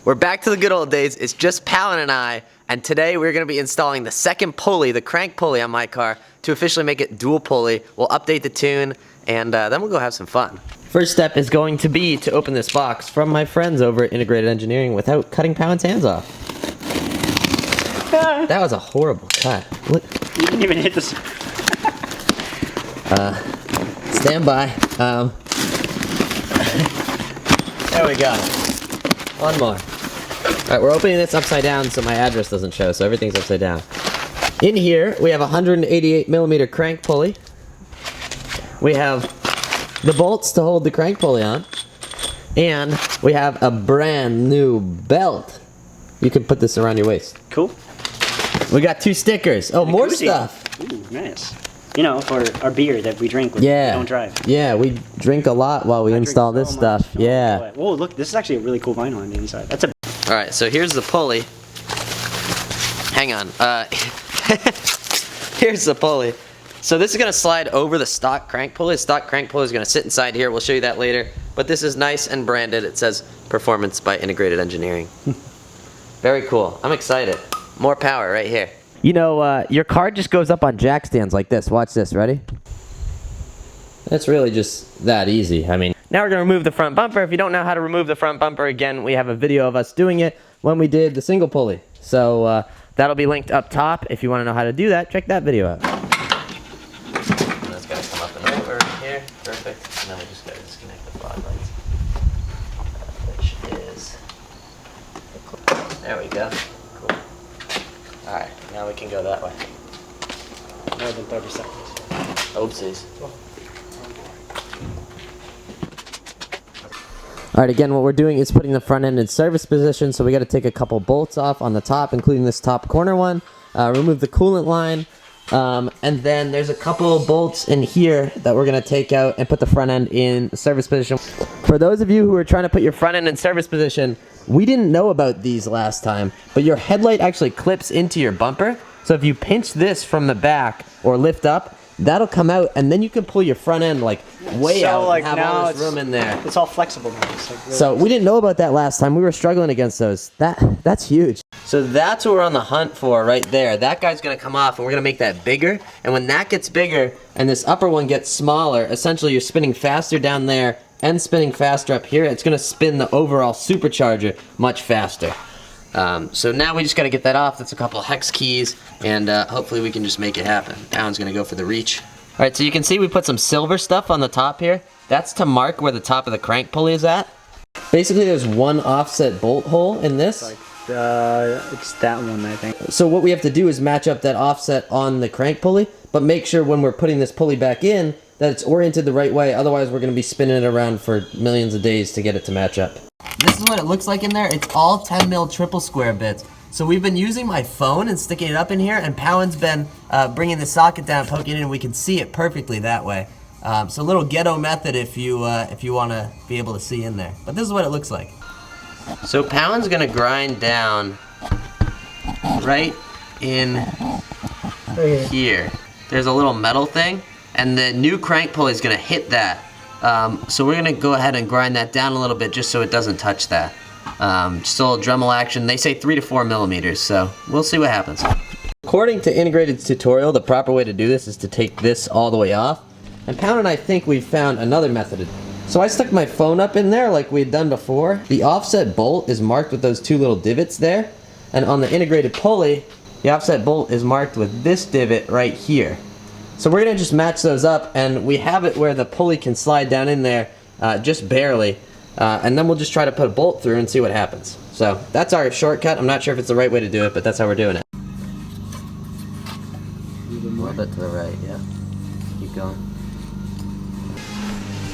We're back to the good old days. It's just Palin and I, and today we're going to be installing the second pulley, the crank pulley on my car, to officially make it dual pulley. We'll update the tune, and then we'll go have some fun. First step is going to be to open this box from my friends over at Integrated Engineering without cutting Palin's hands off. That was a horrible cut. Look. You didn't even hit this. Stand by. There we go. One more. Alright, we're opening this upside down so my address doesn't show, so everything's upside down. In here, we have a 188mm crank pulley. We have the bolts to hold the crank pulley on. And we have a brand new belt. You can put this around your waist. Cool. We got 2 stickers. Oh, more stuff. Ooh, nice. You know, for our beer that we drink when we don't drive. Yeah, we drink a lot while we install this stuff. Yeah. Whoa, look, this is actually a really cool vinyl on the inside. That's a... Alright, so here's the pulley. Hang on. Here's the pulley. So this is going to slide over the stock crank pulley. The stock crank pulley is going to sit inside here. We'll show you that later. But this is nice and branded. It says Performance by Integrated Engineering. Very cool. I'm excited. More power right here. You know, your car just goes up on jack stands like this. Watch this. Ready? That's really just that easy. I mean, now we're going to remove the front bumper. If you don't know how to remove the front bumper, again, we have a video of us doing it when we did the single pulley. So that'll be linked up top. If you want to know how to do that, check that video out. And that's going to come up and over here. Perfect. And then we just got to disconnect the fog lights. Which is... There we go. Cool. Alright, now we can go that way. More than 30 seconds. Oopsies. Alright, again, what we're doing is putting the front end in service position, so we got to take a couple bolts off on the top, including this top corner one, remove the coolant line, and then there's a couple bolts in here that we're going to take out and put the front end in service position. For those of you who are trying to put your front end in service position, we didn't know about these last time, but your headlight actually clips into your bumper, so if you pinch this from the back or lift up, that'll come out, and then you can pull your front end like way out and have all this room in there. It's all flexible now. It's like really so we didn't know about that last time. We were struggling against those. That's huge. So that's what we're on the hunt for right there. That guy's gonna come off, and we're gonna make that bigger. And when that gets bigger, and this upper one gets smaller, essentially you're spinning faster down there and spinning faster up here. It's gonna spin the overall supercharger much faster. So now we just got to get that off. That's a couple of hex keys, and hopefully we can just make it happen. Alan's going to go for the reach. All right, so you can see we put some silver stuff on the top here. That's to mark where the top of the crank pulley is at. Basically, there's one offset bolt hole in this. it's that one, I think. So what we have to do is match up that offset on the crank pulley, but make sure when we're putting this pulley back in that it's oriented the right way. Otherwise, we're going to be spinning it around for millions of days to get it to match up. This is what it looks like in there. It's all 10 mil triple square bits. So we've been using my phone and sticking it up in here, and Palin's been bringing the socket down, poking it in, and we can see it perfectly that way. So a little ghetto method if you want to be able to see in there. But this is what it looks like. So Palin's gonna grind down right in here. There's a little metal thing, and the new crank pulley is gonna hit that. So we're gonna go ahead and grind that down a little bit just so it doesn't touch that. Just a little Dremel action. They say 3 to 4 millimeters, so we'll see what happens. According to Integrated's tutorial, the proper way to do this is to take this all the way off. And Pound and I think we've found another method. So I stuck my phone up in there like we had done before. The offset bolt is marked with those 2 little divots there. And on the integrated pulley, the offset bolt is marked with this divot right here. So we're gonna just match those up, and we have it where the pulley can slide down in there just barely. And then we'll just try to put a bolt through and see what happens. So that's our shortcut. I'm not sure if it's the right way to do it, but that's how we're doing it. A little bit to the right, yeah. Keep going.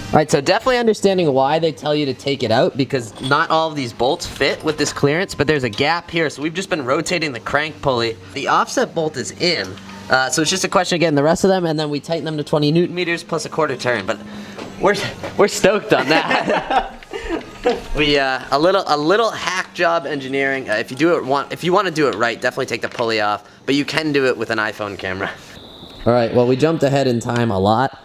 Alright, so definitely understanding why they tell you to take it out, because not all of these bolts fit with this clearance, but there's a gap here, so we've just been rotating the crank pulley. The offset bolt is in, so it's just a question of getting the rest of them, and then we tighten them to 20 Newton meters plus a quarter turn, but we're stoked on that. We a little hack job engineering. If you want to do it right, definitely take the pulley off, but you can do it with an iPhone camera. All right, well, we jumped ahead in time a lot.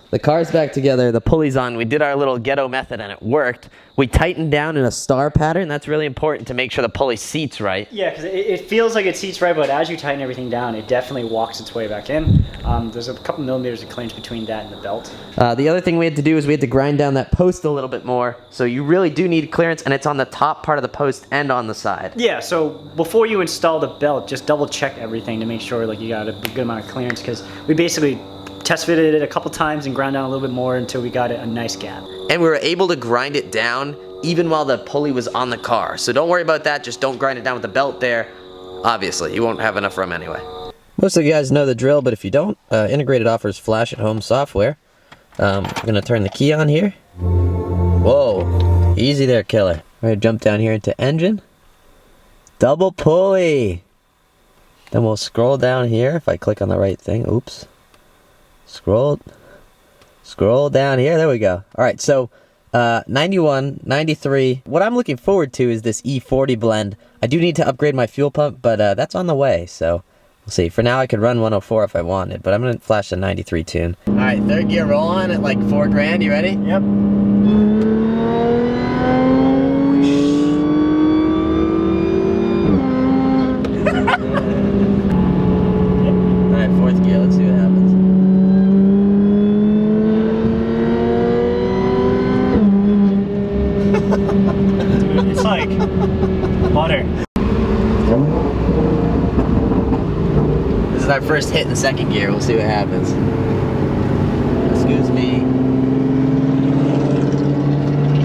The car's back together, the pulley's on. We did our little ghetto method and it worked. We tightened down in a star pattern. That's really important to make sure the pulley seats right. Yeah, because it feels like it seats right, but as you tighten everything down, it definitely walks its way back in. There's a couple millimeters of clearance between that and the belt. The other thing we had to do is we had to grind down that post a little bit more. So you really do need clearance, and it's on the top part of the post and on the side. Yeah, so before you install the belt, just double check everything to make sure like you got a good amount of clearance, because we basically test fitted it a couple times and ground down a little bit more until we got a nice gap. And we were able to grind it down even while the pulley was on the car. So don't worry about that, just don't grind it down with the belt there. Obviously, you won't have enough room anyway. Most of you guys know the drill, but if you don't, Integrated offers flash at home software. I'm gonna turn the key on here. Whoa, easy there, killer. We're gonna jump down here into engine. Double pulley. Then we'll scroll down here if I click on the right thing. Oops. Scroll down here. There we go. All right, so 91, 93. What I'm looking forward to is this E40 blend. I do need to upgrade my fuel pump, but that's on the way, so we'll see. For now, I could run 104 if I wanted, but I'm going to flash the 93 tune. All right, third gear roll on at like 4 grand. You ready? Yep. All right, fourth gear. Let's see what happens. Dude, it's like butter. This is our first hit in the second gear. We'll see what happens. Excuse me.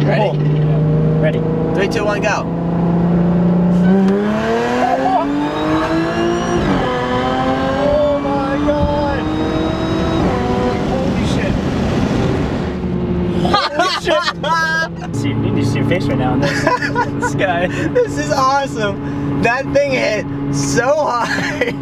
Ready? Oh. Ready. 3, 2, 1, go. Oh my god! Holy shit! Holy shit! See, you need to see your face right now in this guy. This is awesome. That thing hit so hard.